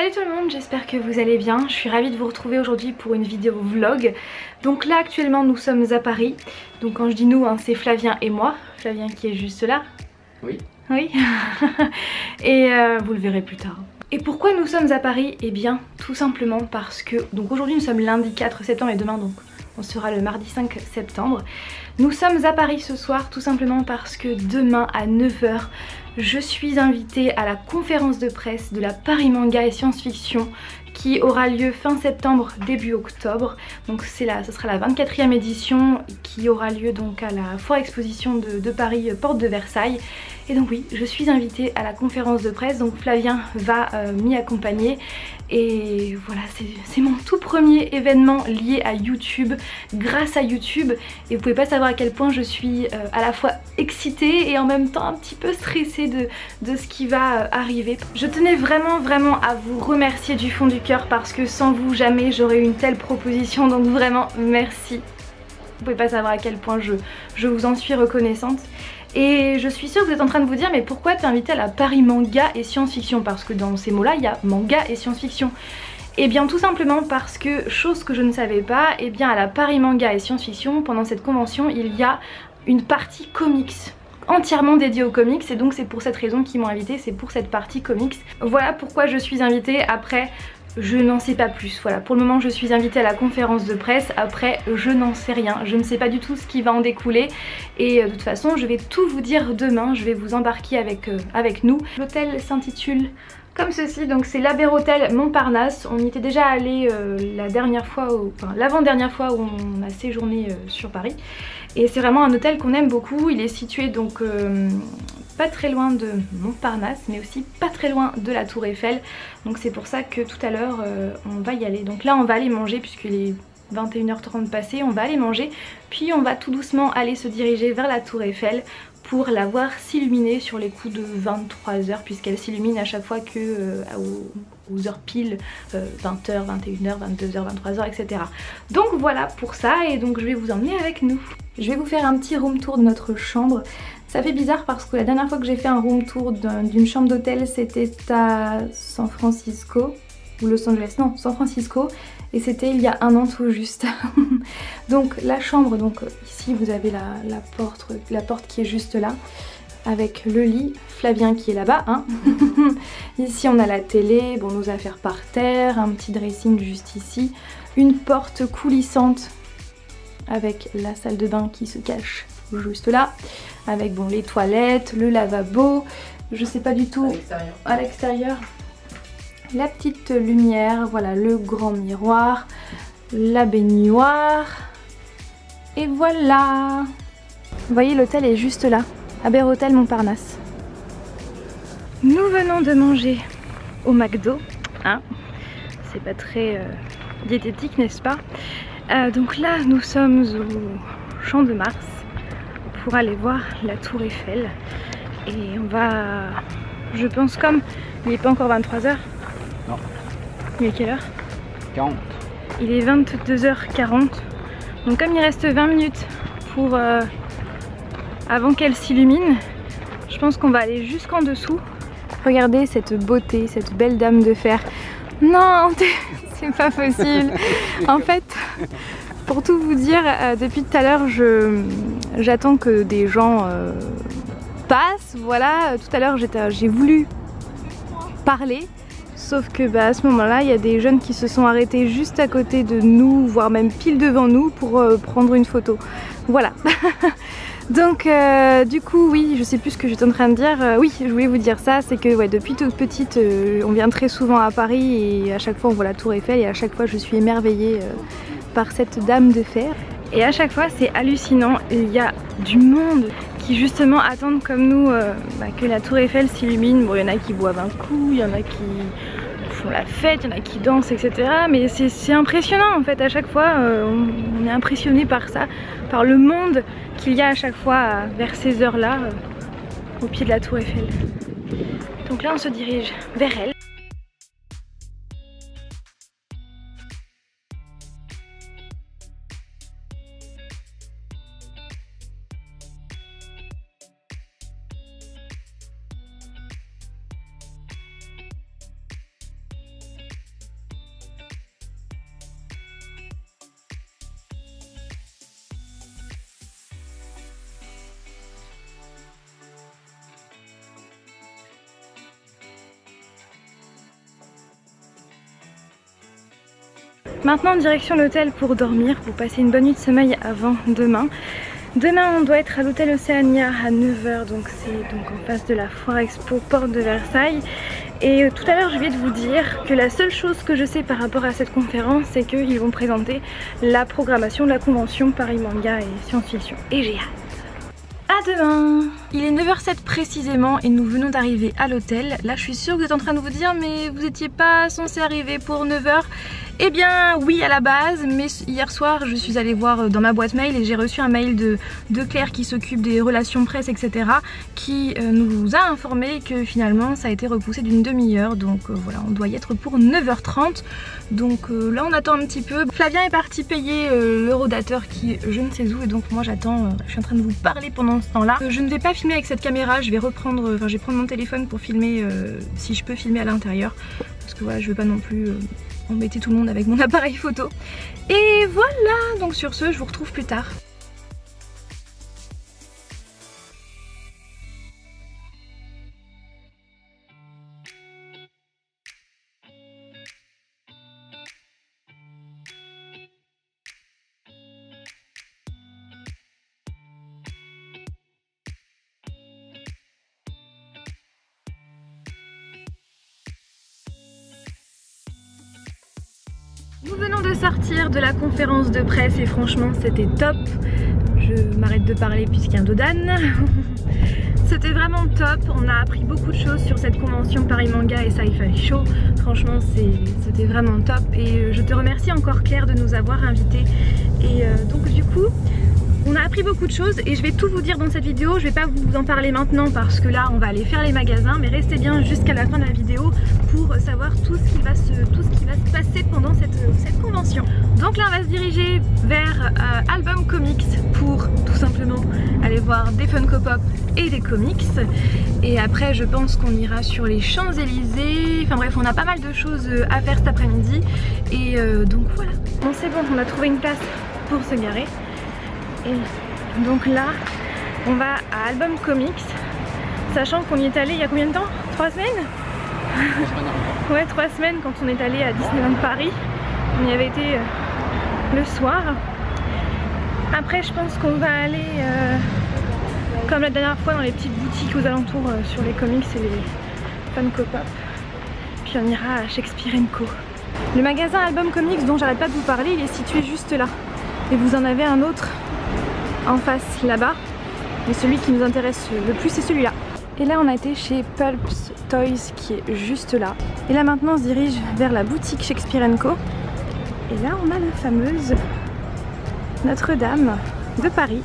Salut tout le monde, j'espère que vous allez bien. Je suis ravie de vous retrouver aujourd'hui pour une vidéo vlog. Donc là actuellement nous sommes à Paris. Donc quand je dis nous, hein, c'est Flavien et moi. Flavien qui est juste là. Oui. Oui. Et vous le verrez plus tard. Et pourquoi nous sommes à Paris? Eh bien tout simplement parce que donc aujourd'hui nous sommes lundi 4 septembre et demain donc on sera le mardi 5 septembre. Nous sommes à Paris ce soir tout simplement parce que demain à 9 h je suis invitée à la conférence de presse de la Paris Manga et Science-Fiction qui aura lieu fin septembre début octobre. Donc ce sera la 24e édition qui aura lieu donc à la foire exposition de Paris porte de Versailles. Et donc oui, je suis invitée à la conférence de presse, donc Flavien va m'y accompagner. Et voilà, c'est mon tout premier événement lié à YouTube, grâce à YouTube. Et vous pouvez pas savoir à quel point je suis à la fois excitée et en même temps un petit peu stressée de ce qui va arriver. Je tenais vraiment à vous remercier du fond du cœur parce que sans vous jamais j'aurais eu une telle proposition, donc vraiment merci. Vous pouvez pas savoir à quel point je vous en suis reconnaissante. Et je suis sûre que vous êtes en train de vous dire mais pourquoi t'es invitée à la Paris Manga et Science-Fiction? Parce que dans ces mots là il y a manga et science-fiction. Et bien tout simplement parce que, chose que je ne savais pas, et bien à la Paris Manga et Science-Fiction, pendant cette convention il y a une partie comics entièrement dédiée aux comics, et donc c'est pour cette raison qu'ils m'ont invitée, c'est pour cette partie comics. Voilà pourquoi je suis invitée. Après je n'en sais pas plus, voilà, pour le moment je suis invitée à la conférence de presse, après je n'en sais rien, je ne sais pas du tout ce qui va en découler et de toute façon je vais tout vous dire demain, je vais vous embarquer avec nous. L'hôtel s'intitule comme ceci, donc c'est l'Aberhotel Montparnasse. On y était déjà allé la dernière fois, enfin l'avant-dernière fois où on a séjourné sur Paris. Et c'est vraiment un hôtel qu'on aime beaucoup. Il est situé donc pas très loin de Montparnasse, mais aussi pas très loin de la Tour Eiffel. Donc c'est pour ça que tout à l'heure on va y aller. Donc là on va aller manger puisqu'il est 21h30 passé, on va aller manger. Puis on va tout doucement aller se diriger vers la Tour Eiffel pour la voir s'illuminer sur les coups de 23 h puisqu'elle s'illumine à chaque fois que aux heures pile, 20h, 21h, 22h, 23h, etc. Donc voilà pour ça, et donc je vais vous emmener avec nous. Je vais vous faire un petit room tour de notre chambre. Ça fait bizarre parce que la dernière fois que j'ai fait un room tour d'une chambre d'hôtel c'était à San Francisco, ou Los Angeles, non, San Francisco, et c'était il y a un an tout juste. Donc la chambre, donc ici vous avez la porte qui est juste là, avec le lit, Flavien qui est là-bas, hein. Ici on a la télé, bon, nos affaires par terre, un petit dressing juste ici, une porte coulissante avec la salle de bain qui se cache juste là, avec bon les toilettes, le lavabo, je sais pas du tout, à l'extérieur. La petite lumière, voilà, le grand miroir, la baignoire, et voilà. Vous voyez, l'hôtel est juste là, Aberhotel Montparnasse. Nous venons de manger au McDo, hein. C'est pas très diététique, n'est-ce pas? Donc là nous sommes au Champ de Mars pour aller voir la Tour Eiffel, et on va, je pense, comme il n'est pas encore 23 h. Non. Il est quelle heure? 40. Il est 22h40. Donc comme il reste 20 minutes pour avant qu'elle s'illumine, je pense qu'on va aller jusqu'en dessous. Regardez cette beauté, cette belle dame de fer. Non, c'est pas possible. En fait, pour tout vous dire, depuis tout à l'heure, j'attends que des gens passent. Voilà, tout à l'heure j'ai voulu parler. Sauf que à ce moment-là, il y a des jeunes qui se sont arrêtés juste à côté de nous, voire même pile devant nous pour prendre une photo. Voilà. Donc du coup, oui, je sais plus ce que j'étais en train de dire. Oui, je voulais vous dire ça, c'est que ouais, depuis toute petite, on vient très souvent à Paris et à chaque fois on voit la Tour Eiffel et à chaque fois je suis émerveillée par cette dame de fer. Et à chaque fois c'est hallucinant, il y a du monde qui justement attendent comme nous que la Tour Eiffel s'illumine. Bon, il y en a qui boivent un coup, il y en a qui font la fête, il y en a qui dansent, etc. Mais c'est impressionnant en fait, à chaque fois on est impressionné par ça, par le monde qu'il y a à chaque fois vers ces heures-là au pied de la Tour Eiffel. Donc là on se dirige vers elle. Maintenant direction l'hôtel pour dormir, pour passer une bonne nuit de sommeil avant demain. Demain on doit être à l'hôtel Océania à 9 h, donc c'est donc en face de la Foire Expo Porte de Versailles. Et tout à l'heure je viens de vous dire que la seule chose que je sais par rapport à cette conférence, c'est qu'ils vont présenter la programmation de la convention Paris Manga et Science-Fiction. Et j'ai hâte. À demain! Il est 9 h 07 précisément et nous venons d'arriver à l'hôtel. Là je suis sûre que vous êtes en train de vous dire mais vous étiez pas censé arriver pour 9 h. Eh bien oui à la base, mais hier soir je suis allée voir dans ma boîte mail et j'ai reçu un mail de Claire qui s'occupe des relations presse etc. qui nous a informé que finalement ça a été repoussé d'une demi-heure. Donc voilà, on doit y être pour 9 h 30. Donc là on attend un petit peu. Flavien est parti payer le rodateur qui est je ne sais où et donc moi j'attends, je suis en train de vous parler pendant ce temps là. Je ne vais pas filmer avec cette caméra, je vais reprendre, je vais prendre mon téléphone pour filmer si je peux filmer à l'intérieur. Parce que voilà, je veux pas non plus embêter tout le monde avec mon appareil photo. Et voilà, donc sur ce je vous retrouve plus tard. Nous venons de sortir de la conférence de presse et franchement c'était top. Je m'arrête de parler puisqu'il y a un dodane. C'était vraiment top, on a appris beaucoup de choses sur cette convention Paris Manga et Sci-Fi Show. Franchement c'était vraiment top et je te remercie encore Claire de nous avoir invités. Et donc du coup on a appris beaucoup de choses et je vais tout vous dire dans cette vidéo. Je vais pas vous en parler maintenant parce que là on va aller faire les magasins, mais restez bien jusqu'à la fin de la vidéo pour savoir tout ce qui va se passer pendant cette convention. Donc là on va se diriger vers Album Comics pour tout simplement aller voir des Funko Pop et des comics. Et après je pense qu'on ira sur les Champs-Élysées. Enfin bref, on a pas mal de choses à faire cet après-midi. Et donc voilà. Bon c'est bon, on a trouvé une place pour se garer. Et donc là on va à Album Comics, sachant qu'on y est allé il y a combien de temps? 3 semaines? Ouais, 3 semaines quand on est allé à Disneyland Paris. On y avait été le soir. Après je pense qu'on va aller comme la dernière fois dans les petites boutiques aux alentours sur les comics et les Funko Pop. Puis on ira à Shakespeare & Co. Le magasin Album Comics dont j'arrête pas de vous parler, il est situé juste là. Et vous en avez un autre en face là-bas, mais celui qui nous intéresse le plus c'est celui-là. Et là on a été chez Pulps Toys qui est juste là. Et là maintenant on se dirige vers la boutique Shakespeare & Co. Et là on a la fameuse Notre-Dame de Paris.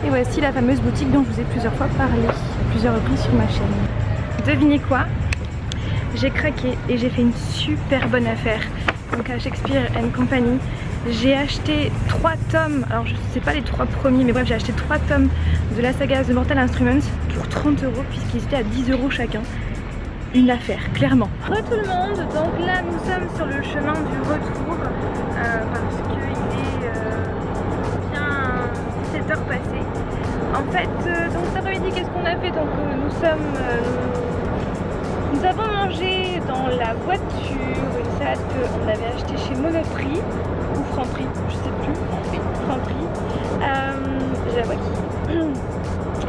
Et voici la fameuse boutique dont je vous ai plusieurs fois parlé, à plusieurs reprises sur ma chaîne. Devinez quoi? J'ai craqué et j'ai fait une super bonne affaire. Donc à Shakespeare & Company, j'ai acheté 3 tomes, alors je sais pas les 3 premiers, mais bref j'ai acheté 3 tomes de la saga The Mortal Instruments pour 30 € puisqu'ils étaient à 10 € chacun. Une affaire, clairement. Bonjour tout le monde, donc là nous sommes sur le chemin du retour parce qu'il est bien 17 h passées. En fait, donc cet après-midi qu'est-ce qu'on a fait? Donc nous avons mangé dans la voiture une salade qu'on avait achetée chez Monoprix ou Franprix, je sais plus, Franprix. J'ai la voix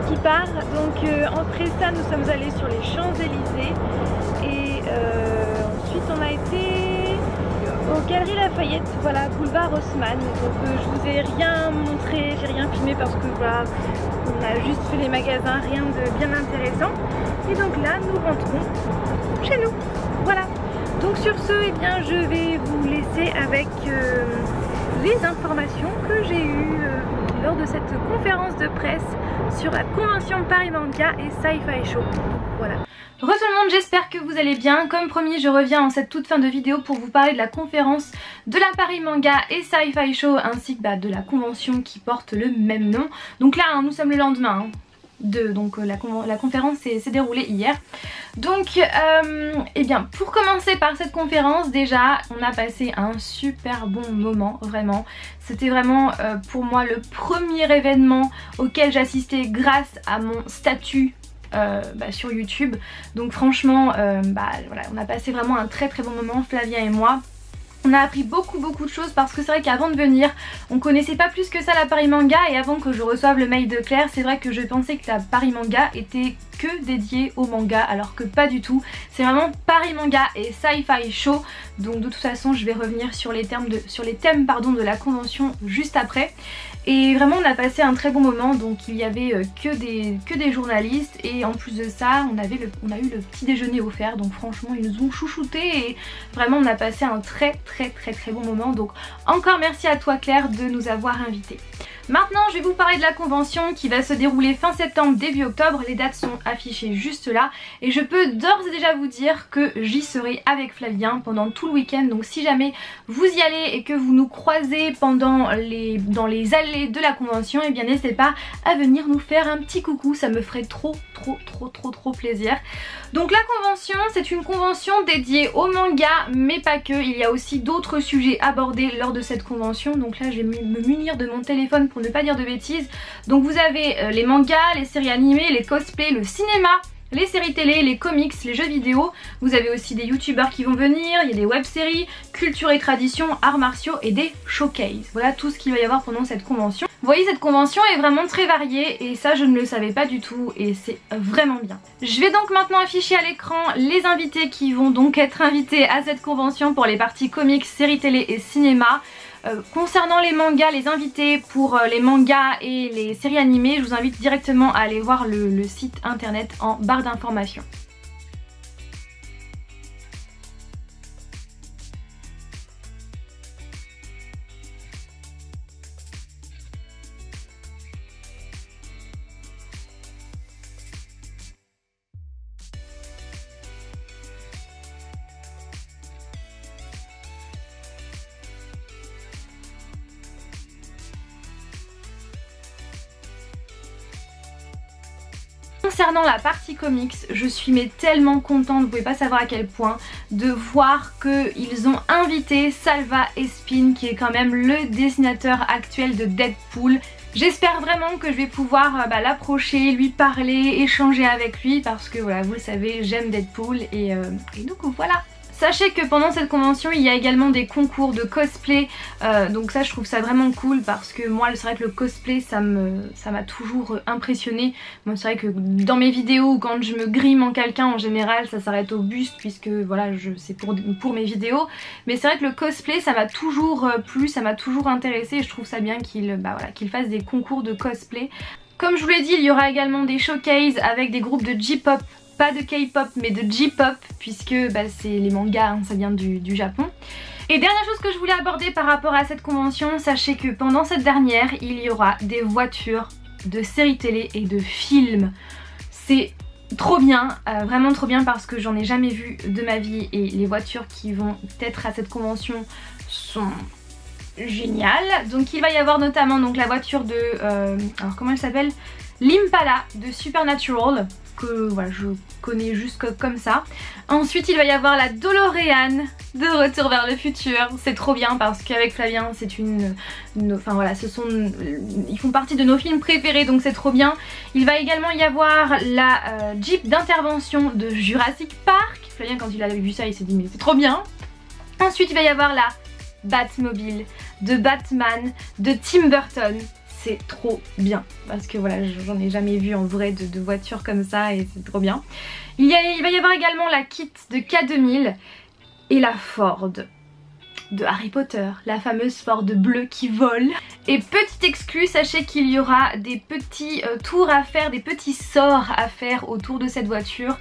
qui part. Donc après ça nous sommes allés sur les Champs-Élysées et ensuite on a été aux Galeries Lafayette, voilà, boulevard Haussmann. Donc je vous ai rien montré, j'ai rien filmé parce que voilà, on a juste fait les magasins, rien de bien intéressant. Et donc là nous rentrons chez nous, voilà. Donc sur ce, eh bien, je vais vous laisser avec les informations que j'ai eues lors de cette conférence de presse sur la convention Paris Manga et Sci-Fi Show. Voilà. Re tout le monde, j'espère que vous allez bien. Comme promis, je reviens en cette toute fin de vidéo pour vous parler de la conférence de la Paris Manga et Sci-Fi Show ainsi que de la convention qui porte le même nom. Donc là, hein, nous sommes le lendemain. Donc la conférence s'est déroulée hier. Donc eh bien pour commencer par cette conférence, déjà on a passé un super bon moment, vraiment. C'était vraiment pour moi le premier événement auquel j'assistais grâce à mon statut sur YouTube. Donc franchement voilà, on a passé vraiment un très bon moment, Flavien et moi. On a appris beaucoup de choses parce que c'est vrai qu'avant de venir on connaissait pas plus que ça la Paris Manga, et avant que je reçoive le mail de Claire c'est vrai que je pensais que la Paris Manga était que dédiée au manga, alors que pas du tout. C'est vraiment Paris Manga et Sci-Fi Show. Donc de toute façon je vais revenir sur les thèmes de la convention juste après. Et vraiment on a passé un très bon moment, donc il y avait que des journalistes, et en plus de ça on a eu le petit déjeuner offert, donc franchement ils nous ont chouchoutés et vraiment on a passé un très bon moment. Donc encore merci à toi Claire de nous avoir invités. Maintenant je vais vous parler de la convention qui va se dérouler fin septembre début octobre, les dates sont affichées juste là et je peux d'ores et déjà vous dire que j'y serai avec Flavien pendant tout le week-end. Donc si jamais vous y allez et que vous nous croisez dans les allées de la convention, et bien n'hésitez pas à venir nous faire un petit coucou, ça me ferait trop plaisir. Donc la convention c'est une convention dédiée au manga mais pas que, il y a aussi d'autres sujets abordés lors de cette convention. Donc là je vais me munir de mon téléphone pour ne pas dire de bêtises. Donc vous avez les mangas, les séries animées, les cosplays, le cinéma, les séries télé, les comics, les jeux vidéo. Vous avez aussi des youtubeurs qui vont venir, il y a des web-séries, culture et tradition, arts martiaux et des showcases. Voilà tout ce qu'il va y avoir pendant cette convention. Vous voyez, cette convention est vraiment très variée et ça je ne le savais pas du tout et c'est vraiment bien. Je vais donc maintenant afficher à l'écran les invités qui vont donc être invités à cette convention pour les parties comics, séries télé et cinéma. Concernant les mangas, les invités pour les mangas et les séries animées, je vous invite directement à aller voir le site internet en barre d'informations. Concernant la partie comics, je suis tellement contente, vous pouvez pas savoir à quel point, de voir qu'ils ont invité Salva Espin qui est quand même le dessinateur actuel de Deadpool. J'espère vraiment que je vais pouvoir l'approcher, lui parler, échanger avec lui parce que voilà, vous le savez, j'aime Deadpool et donc voilà. Sachez que pendant cette convention il y a également des concours de cosplay, donc ça je trouve ça vraiment cool parce que moi c'est vrai que le cosplay ça m'a toujours impressionné. Moi c'est vrai que dans mes vidéos quand je me grime en quelqu'un en général ça s'arrête au buste puisque voilà c'est pour mes vidéos, mais c'est vrai que le cosplay ça m'a toujours plu, ça m'a toujours intéressé et je trouve ça bien qu'il fasse des concours de cosplay. Comme je vous l'ai dit, il y aura également des showcases avec des groupes de J-pop. Pas de K-pop mais de J-pop puisque c'est les mangas, hein, ça vient du Japon. Et dernière chose que je voulais aborder par rapport à cette convention, sachez que pendant cette dernière il y aura des voitures de séries télé et de films. C'est trop bien, vraiment trop bien parce que j'en ai jamais vu de ma vie et les voitures qui vont être à cette convention sont géniales. Donc il va y avoir notamment donc la voiture de, alors comment elle s'appelle, l'Impala de Supernatural, que voilà, je connais juste comme ça. Ensuite il va y avoir la DeLorean de Retour vers le futur. C'est trop bien parce qu'avec Flavien c'est enfin voilà, ils font partie de nos films préférés, donc c'est trop bien. Il va également y avoir la Jeep d'intervention de Jurassic Park. Flavien quand il a vu ça il s'est dit mais c'est trop bien. Ensuite il va y avoir la Batmobile de Batman de Tim Burton. C'est trop bien parce que voilà, j'en ai jamais vu en vrai de voiture comme ça et c'est trop bien. Il va y avoir également la Kit de K2000 et la Ford de Harry Potter, la fameuse Ford bleue qui vole. Et petite exclu, sachez qu'il y aura des petits tours à faire, des petits sorts à faire autour de cette voiture,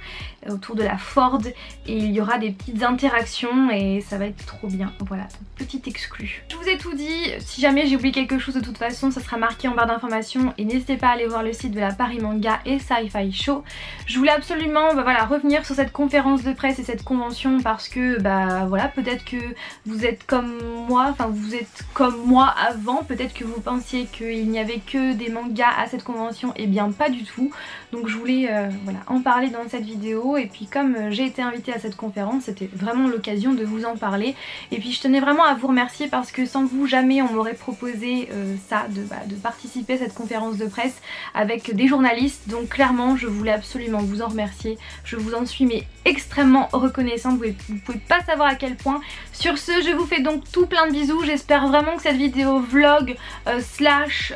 autour de la Ford, et il y aura des petites interactions et ça va être trop bien. Voilà, petite exclu. Je vous ai tout dit, si jamais j'ai oublié quelque chose de toute façon ça sera marqué en barre d'informations et n'hésitez pas à aller voir le site de la Paris Manga et Sci-Fi Show. Je voulais absolument voilà, revenir sur cette conférence de presse et cette convention parce que voilà, peut-être que vous êtes comme moi, enfin vous êtes comme moi avant, peut-être que vous pensiez qu'il n'y avait que des mangas à cette convention, et bien pas du tout. Donc je voulais voilà, en parler dans cette vidéo, et puis comme j'ai été invitée à cette conférence, c'était vraiment l'occasion de vous en parler. Et puis je tenais vraiment à vous remercier parce que sans vous jamais on m'aurait proposé ça, de participer à cette conférence de presse avec des journalistes. Donc clairement je voulais absolument vous en remercier, je vous en suis mais extrêmement reconnaissante, vous pouvez pas savoir à quel point. Sur ce, je vous fais donc tout plein de bisous, j'espère vraiment que cette vidéo vlog slash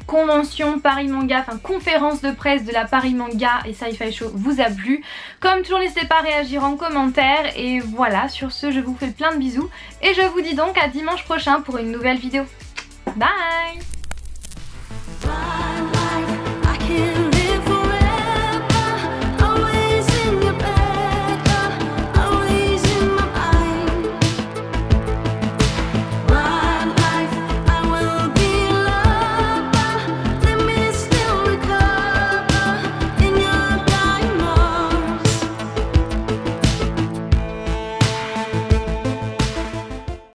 convention Paris Manga, enfin conférence de presse de la Paris Manga et Sci-Fi Show vous a plu. Comme toujours, n'hésitez pas à réagir en commentaire, et voilà, sur ce je vous fais plein de bisous et je vous dis donc à dimanche prochain pour une nouvelle vidéo. Bye!